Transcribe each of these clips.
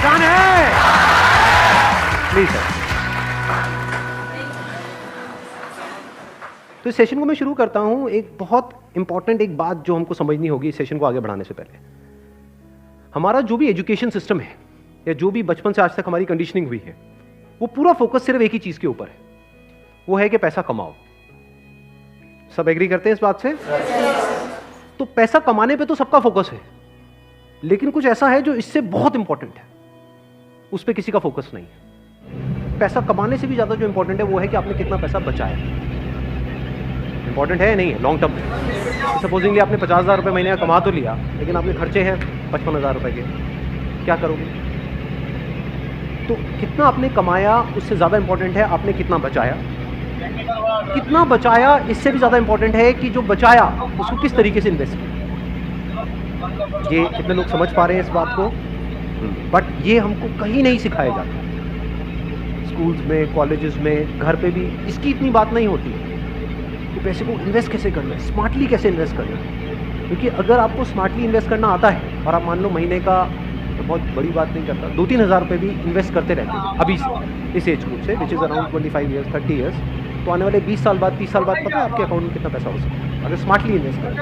आसान है। Please sir. तो इस सेशन को मैं शुरू करता हूं। एक बहुत इंपॉर्टेंट एक बात जो हमको समझनी होगी इस सेशन को आगे बढ़ाने से पहले, हमारा जो भी एजुकेशन सिस्टम है या जो भी बचपन से आज तक हमारी कंडीशनिंग हुई है, वो पूरा फोकस सिर्फ एक ही चीज के ऊपर है, वो है कि पैसा कमाओ। सब एग्री करते हैं इस बात से? तो पैसा कमाने पे तो सबका फोकस है, लेकिन कुछ ऐसा है जो इससे बहुत इंपॉर्टेंट है, उस पर किसी का फोकस नहीं है। पैसा कमाने से भी ज्यादा जो इंपॉर्टेंट है वो है कि आपने कितना पैसा बचाया। इंपॉर्टेंट है नहीं है लॉन्ग टर्म में। सपोजिंगली आपने 50,000 रुपये महीने का कमा तो लिया, लेकिन आपके खर्चे हैं 55,000 रुपये के, क्या करोगे? तो कितना आपने कमाया उससे ज़्यादा इंपॉर्टेंट है आपने कितना बचाया। कितना बचाया इससे भी ज़्यादा इंपॉर्टेंट है कि जो बचाया उसको किस तरीके से इन्वेस्ट किया। ये कितने लोग समझ पा रहे हैं इस बात को? बट ये हमको कहीं नहीं सिखाया जाता। स्कूल्स में, कॉलेजेस में, घर पे भी इसकी इतनी बात नहीं होती कि पैसे को इन्वेस्ट कैसे करना है, स्मार्टली कैसे इन्वेस्ट करना है। क्योंकि अगर आपको स्मार्टली इन्वेस्ट करना आता है और आप मान लो महीने का, तो बहुत बड़ी बात नहीं करता, 2-3 हज़ार रुपये भी इन्वेस्ट करते रहते हैं अभी से, इस एज ग्रुप से, which is around 25 years 30 years, तो आने वाले 20 साल बाद 30 साल बाद पता है आपके अकाउंट में कितना पैसा हो सकता है अगर स्मार्टली इन्वेस्ट करें?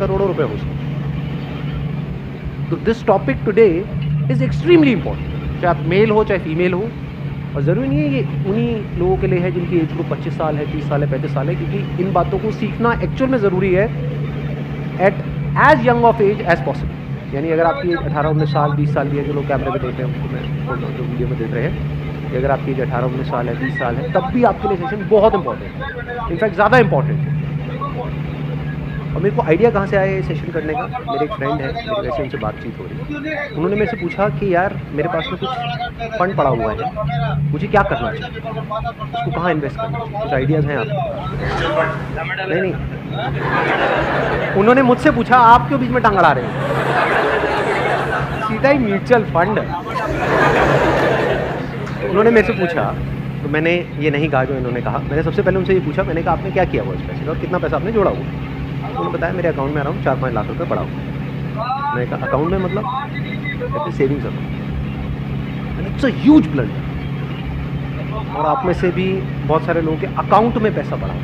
करोड़ों रुपए हो सकते। तो this topic today is extremely important, चाहे आप मेल हो चाहे फीमेल हो। और ज़रूरी नहीं है ये उन्हीं लोगों के लिए है जिनकी एज ग्रुप 25 साल है, 30 साल है, 35 साल है, क्योंकि इन बातों को सीखना एक्चुअल में ज़रूरी है at as young of age as possible. यानी अगर आपकी एज 18-19 साल, 20 साल की है, जो लोग कैमरे में देख रहे हैं उनको मैं बोल रहा हूँ, जो वीडियो में देख रहे हैं, कि अगर आपकी एज 18-19 साल है, 20 साल है, तब भी आपके लिए सेशन बहुत इंपॉर्टेंट है, इनफैक्ट ज़्यादा इंपॉर्टेंट है। और मेरे को आइडिया कहाँ से आया ये सेशन करने का? मेरे एक फ्रेंड है, मेरी वैसे उनसे बातचीत हो रही है, उन्होंने मेरे से पूछा कि यार मेरे पास में कुछ फंड पड़ा हुआ है, मुझे क्या करना चाहिए, उसको कहाँ इन्वेस्ट करना चाहिए, कुछ आइडियाज़ हैं आपको? नहीं, उन्होंने मुझसे पूछा आप क्यों बीच में टांग अड़ा रहे हो, सीधा ही म्यूचुअल फंड। उन्होंने मेरे से पूछा, तो मैंने ये नहीं कहा जो इन्होंने कहा। मैंने सबसे पहले उनसे ये पूछा, मैंने कहा आपने क्या किया हुआ इस पैसे का और कितना पैसा आपने जोड़ा हुआ? उन्होंने बताया मेरे अकाउंट में अराउंड 4-5 लाख रुपए पड़ा हुआ। मैंने कहा अकाउंट में मतलब? कहते savings account. It's a huge blunder. और आप में से भी बहुत सारे लोगों के अकाउंट में पैसा पड़ा हुआ।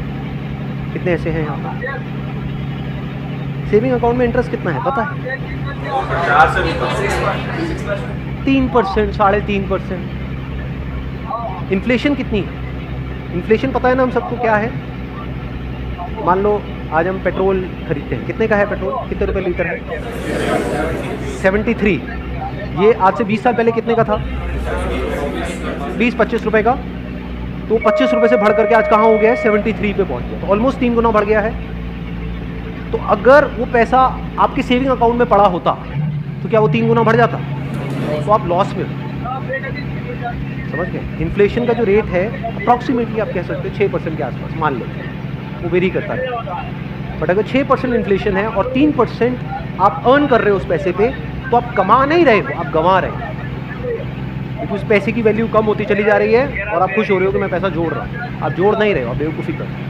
कितने ऐसे हैं यहाँ पर? सेविंग अकाउंट में इंटरेस्ट कितना है पता है? 3%, 3.5%। इन्फ्लेशन कितनी है? इन्फ्लेशन पता है ना हम सबको क्या है? मान लो आज हम पेट्रोल खरीदते हैं, कितने का है पेट्रोल? कितने रुपए लीटर है? 73। ये आज से 20 साल पहले कितने का था? 20-25 रुपए का। तो 25 रुपए से बढ़ करके आज कहाँ हो गया है? 73 पे पहुंच गया। तो ऑलमोस्ट 3 गुना बढ़ गया है। तो अगर वो पैसा आपके सेविंग अकाउंट में पड़ा होता तो क्या वो 3 गुना बढ़ जाता? तो आप लॉस में हो। समझ गए? इन्फ्लेशन का जो रेट है अप्रॉक्सीमेटली आप कह सकते हो 6% के आसपास, मान लो, वो वेरी करता है। बट अगर 6% इन्फ्लेशन है और 3% आप अर्न कर रहे हो उस पैसे पे, तो आप कमा नहीं रहे हो, आप गंवा रहे हो। क्योंकि उस पैसे की वैल्यू कम होती चली जा रही है और आप खुश हो रहे हो कि मैं पैसा जोड़ रहा हूँ। आप जोड़ नहीं रहे हो, आप बेवकूफ़ी कर रहे हो।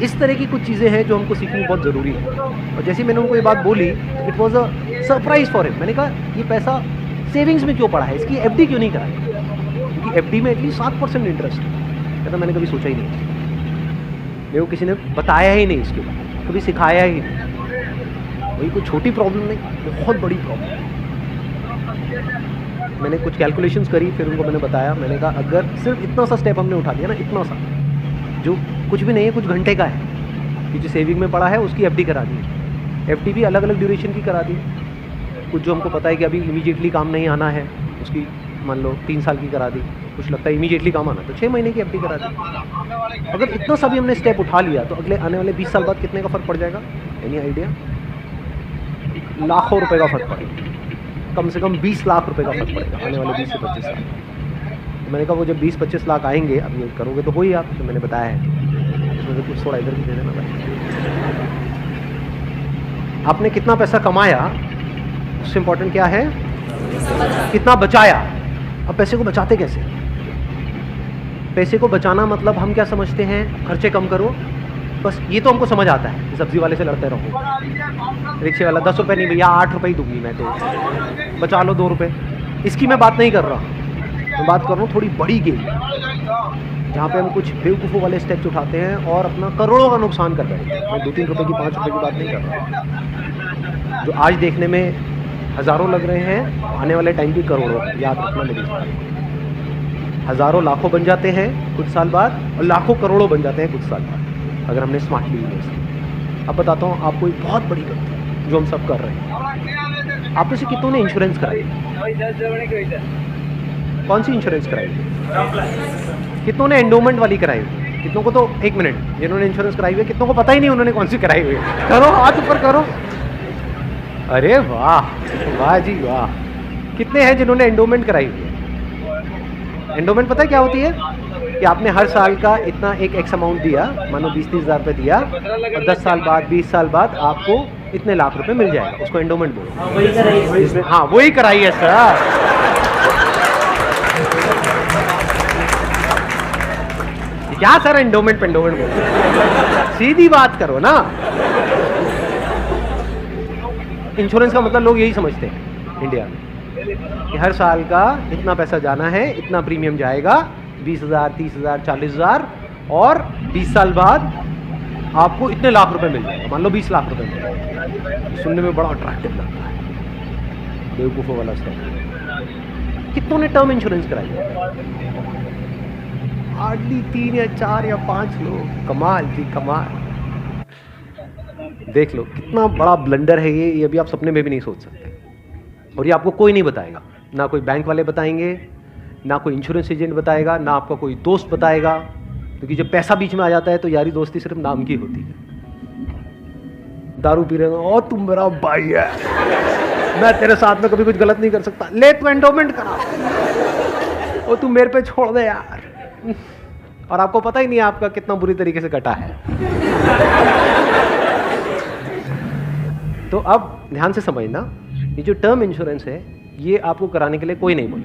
इस तरह की कुछ चीज़ें हैं जो हमको सीखनी बहुत ज़रूरी है। और जैसे मैंने उनको ये बात बोली, it was a surprise for him. मैंने कहा ये पैसा सेविंग्स में क्यों पड़ा है, इसकी एफडी क्यों नहीं कराई? क्योंकि एफडी में एटलीस्ट 7% इंटरेस्ट है। तो मैंने कभी सोचा ही नहीं, मेरे को किसी ने बताया ही नहीं, इसके बाद कभी सिखाया ही नहीं। वही कोई छोटी प्रॉब्लम नहीं, बहुत बड़ी प्रॉब्लम। मैंने कुछ कैलकुलेशंस करी, फिर उनको मैंने बताया। मैंने कहा अगर सिर्फ इतना सा स्टेप हमने उठा लिया ना, इतना सा जो कुछ भी नहीं है, कुछ घंटे का है, कि जो सेविंग में पड़ा है उसकी एफडी करा दी। एफडी भी अलग अलग ड्यूरेशन की करा दी। कुछ जो हमको पता है कि अभी इमीडिएटली काम नहीं आना है, उसकी मान लो 3 साल की करा दी। कुछ लगता है इमीडिएटली काम आना, तो 6 महीने की एफडी करा दी। अगर इतना सा भी हमने स्टेप उठा लिया तो अगले आने वाले 20 साल बाद कितने का फ़र्क पड़ जाएगा? Any idea? लाखों रुपए का फ़र्क पड़ेगा, कम से कम 20 लाख रुपए का फ़र्क पड़ेगा आने वाले 20 से 25 साल। तो मैंने कहा वो जब 20-25 लाख आएंगे, अब ये करोगे तो हो ही आप, तो मैंने बताया है, इसमें से कुछ थोड़ा इधर भी दे देना भाई। आपने कितना पैसा कमाया उससे इम्पोर्टेंट क्या है? कितना बचाया। अब पैसे को बचाते कैसे? पैसे को बचाना मतलब हम क्या समझते हैं? खर्चे कम करो, बस ये तो हमको समझ आता है कि सब्जी वाले से लड़ते रहो, रिक्शे वाला 10 रुपये नहीं भैया 8 रुपये ही दूंगी मैं, तो बचा लो 2 रुपये। इसकी मैं बात नहीं कर रहा, मैं बात कर रहा हूँ थोड़ी बड़ी गेम, जहाँ पे हम कुछ बेवकूफ़ों वाले स्टेप्स उठाते हैं और अपना करोड़ों का नुकसान कर रहे हैं। मैं 2-3 रुपये की 5 रुपये की बात नहीं कर रहा। जो आज देखने में हज़ारों लग रहे हैं, आने वाले टाइम की करोड़ों, याद रखना मेरी बात। हज़ारों लाखों बन जाते हैं कुछ साल बाद, और लाखों करोड़ों बन जाते हैं कुछ साल बाद, अगर हमने स्मार्टली यूज़ किया। अब बताता हूँ आपको एक बहुत बड़ी गलती जो हम सब कर रहे हैं। आप में से कितनों ने इंश्योरेंस कराई? कौन सी इंश्योरेंस कराई? कितनों ने एंडोमेंट वाली कराई हुई? कितनों को तो, एक मिनट, जिन्होंने इंश्योरेंस कराई हुई है कितनों को पता ही नहीं उन्होंने कौन सी कराई हुई है? करो, हाथ ऊपर करो। अरे वाह, वाह जी वाह। कितने हैं जिन्होंने एंडोमेंट कराई हुई है? एंडोमेंट पता है क्या होती है? कि आपने हर साल का इतना एक एक्स अमाउंट दिया, मानो 20-30 हज़ार रुपये दिया, और 10 साल बाद 20 साल बाद आपको इतने लाख रुपए मिल जाएगा, उसको एंडोमेंट बोलो। हाँ वही कराई है सर। क्या सर एंडोमेंट पेंडोमेंट बोलो, सीधी बात करो ना। इंश्योरेंस का मतलब लोग यही समझते हैं इंडिया में कि हर साल का इतना पैसा जाना है, इतना प्रीमियम जाएगा, 20,000, 30,000, 40,000, और 20 साल बाद आपको इतने लाख रुपए मिल जाएगा। मान लो 20 लाख रुपए मिल जाएगा। सुनने में बड़ा अट्रैक्टिव लगता है, बेवकूफ़ों वाला स्टेप। कितनों ने टर्म इंश्योरेंस कराई? हार्डली 3 या 4 या 5 लोग। कमाल जी कमाल। देख लो कितना बड़ा ब्लंडर है ये अभी आप सपने में भी नहीं सोच सकते। और ये आपको कोई नहीं बताएगा, ना कोई बैंक वाले बताएंगे, ना कोई इंश्योरेंस एजेंट बताएगा, ना आपका कोई दोस्त बताएगा, क्योंकि जब पैसा बीच में आ जाता है तो यारी दोस्ती सिर्फ नाम की होती है। दारू पी रहे हो, ओ तुम मेरा भाई है, मैं तेरे साथ में कभी कुछ गलत नहीं कर सकता, ले तू एंडोमेंट करा, ओ तू मेरे पे छोड़ दे यार। और आपको पता ही नहीं है आपका कितना बुरी तरीके से कटा है। तो अब ध्यान से समझना, ये जो टर्म इंश्योरेंस है ये आपको कराने के लिए कोई नहीं बोले।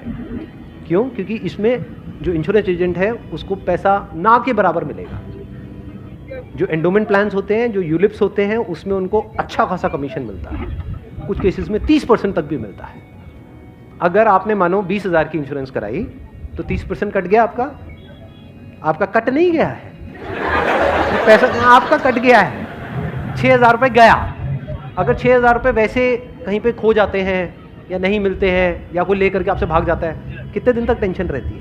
क्यों? क्योंकि इसमें जो इंश्योरेंस एजेंट है उसको पैसा ना के बराबर मिलेगा। जो एंडोमेंट प्लान्स होते हैं, जो यूलिप्स होते हैं, उसमें उनको अच्छा खासा कमीशन मिलता है, कुछ केसेस में 30% तक भी मिलता है। अगर आपने मानो 20,000 की इंश्योरेंस कराई तो 30% कट गया आपका, आपका कट नहीं गया है, पैसा आपका कट गया है, 6,000 रुपये गया। अगर 6,000 रुपये वैसे कहीं पे खो जाते हैं या नहीं मिलते हैं या कोई लेकर के आपसे भाग जाता है, कितने दिन तक टेंशन रहती है?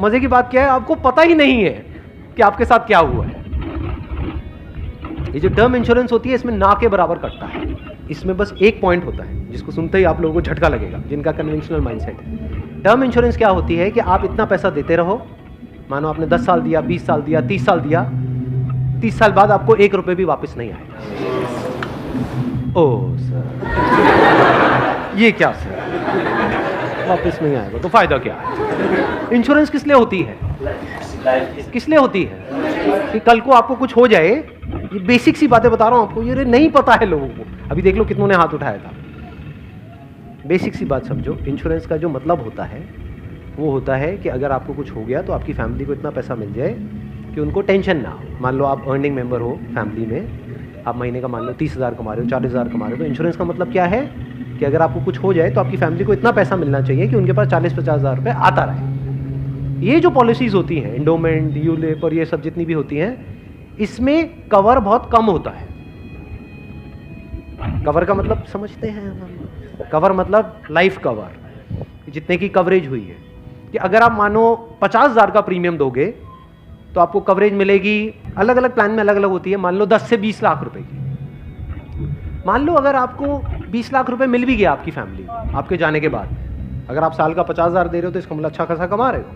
मजे की बात क्या है, आपको पता ही नहीं है कि आपके साथ क्या हुआ है। ये जो टर्म इंश्योरेंस होती है इसमें ना के बराबर कटता है। इसमें बस एक पॉइंट होता है जिसको सुनते ही आप लोगों को झटका लगेगा, जिनका कन्वेंशनल माइंडसेट है। टर्म इंश्योरेंस क्या होती है कि आप इतना पैसा देते रहो, मानो आपने 10 साल दिया, 20 साल दिया, 30 साल दिया, 30 साल बाद आपको 1 रुपये भी वापस नहीं आएगा। ओह सर, ये क्या सर, वापस नहीं आएगा तो फायदा क्या है? इंश्योरेंस किस लिए होती है? किस लिए होती है? कि कल को आपको कुछ हो जाए। ये बेसिक सी बातें बता रहा हूं आपको, ये नहीं पता है लोगों को। अभी देख लो कितनों ने हाथ उठाया था। बेसिक सी बात समझो, इंश्योरेंस का जो मतलब होता है वो होता है कि अगर आपको कुछ हो गया तो आपकी फैमिली को इतना पैसा मिल जाए कि उनको टेंशन ना हो। मान लो आप अर्निंग मेंबर हो फैमिली में, आप महीने का मान लो 30,000 कमा रहे हो, 40,000 कमा रहे हो, तो इंश्योरेंस का मतलब क्या है कि अगर आपको कुछ हो जाए तो आपकी फैमिली को इतना पैसा मिलना चाहिए कि उनके पास 40-50 हज़ार रुपये आता रहे। ये जो पॉलिसीज़ होती हैं, एंडोमेंट, यूलिप और ये सब जितनी भी होती हैं, इसमें कवर बहुत कम होता है। कवर का मतलब समझते हैं? कवर मतलब लाइफ कवर, जितने की कवरेज हुई है। कि अगर आप मानो 50,000 का प्रीमियम दोगे तो आपको कवरेज मिलेगी, अलग अलग प्लान में अलग अलग होती है, मान लो 10 से 20 लाख रुपए की। मान लो अगर आपको 20 लाख रुपए मिल भी गया आपकी फैमिली आपके जाने के बाद, अगर आप साल का 50,000 दे रहे हो तो इसका मतलब अच्छा खासा कमा रहे हो,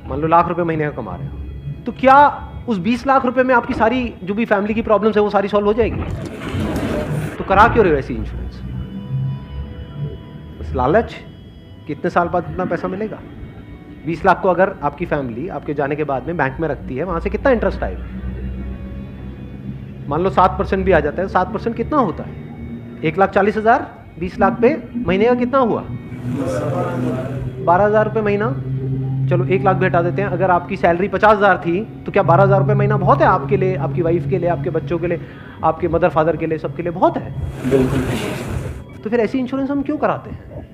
मान लो लाख रुपए महीने का कमा रहे हो, तो क्या उस 20 लाख रुपए में आपकी सारी जो भी फैमिली की प्रॉब्लम्स है वो सारी सॉल्व हो जाएगी? तो करा क्यों रहे हो ऐसी इंश्योरेंस? बस लालच, कितने साल बाद इतना पैसा मिलेगा? 20 लाख को अगर आपकी फैमिली आपके जाने के बाद में बैंक में रखती है, वहां से कितना इंटरेस्ट आएगा? मान लो 7% भी आ जाता है, 7% कितना होता है? 1,40,000, 20 लाख पे महीने का कितना हुआ? 12,000 रुपये महीना। चलो 1 लाख भी हटा देते हैं, अगर आपकी सैलरी 50,000 थी तो क्या 12,000 रुपये महीना बहुत है आपके लिए, आपकी वाइफ के लिए, आपके बच्चों के लिए, आपके मदर फादर के लिए, सबके लिए बहुत है? बिल्कुल। तो फिर ऐसी इंश्योरेंस हम क्यों कराते हैं?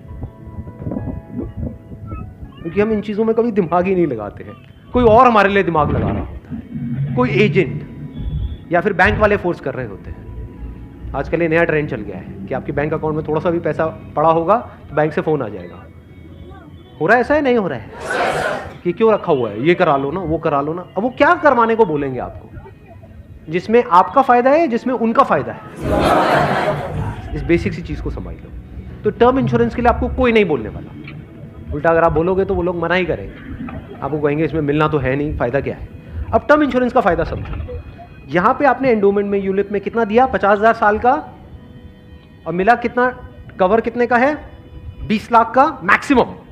क्योंकि हम इन चीज़ों में कभी दिमाग ही नहीं लगाते हैं, कोई और हमारे लिए दिमाग लगा रहा होता है, कोई एजेंट या फिर बैंक वाले फोर्स कर रहे होते हैं। आजकल ये नया ट्रेंड चल गया है कि आपके बैंक अकाउंट में थोड़ा सा भी पैसा पड़ा होगा तो बैंक से फ़ोन आ जाएगा। हो रहा है ऐसा है? नहीं हो रहा है कि क्यों रखा हुआ है, ये करा लो ना, वो करा लो ना। अब वो क्या करवाने को बोलेंगे आपको, जिसमें आपका फ़ायदा है, जिसमें उनका फ़ायदा है। इस बेसिक सी चीज़ को समझ लो। तो टर्म इंश्योरेंस के लिए आपको कोई नहीं बोलने वाला, उल्टा अगर आप बोलोगे तो वो लोग मना ही करेंगे, आपको कहेंगे इसमें मिलना तो है नहीं, फ़ायदा क्या है। अब टर्म इंश्योरेंस का फ़ायदा समझो। यहाँ पे आपने एंडोमेंट में, यूलिप में कितना दिया? 50,000 साल का, और मिला कितना? कवर कितने का है? 20 लाख का मैक्सिमम।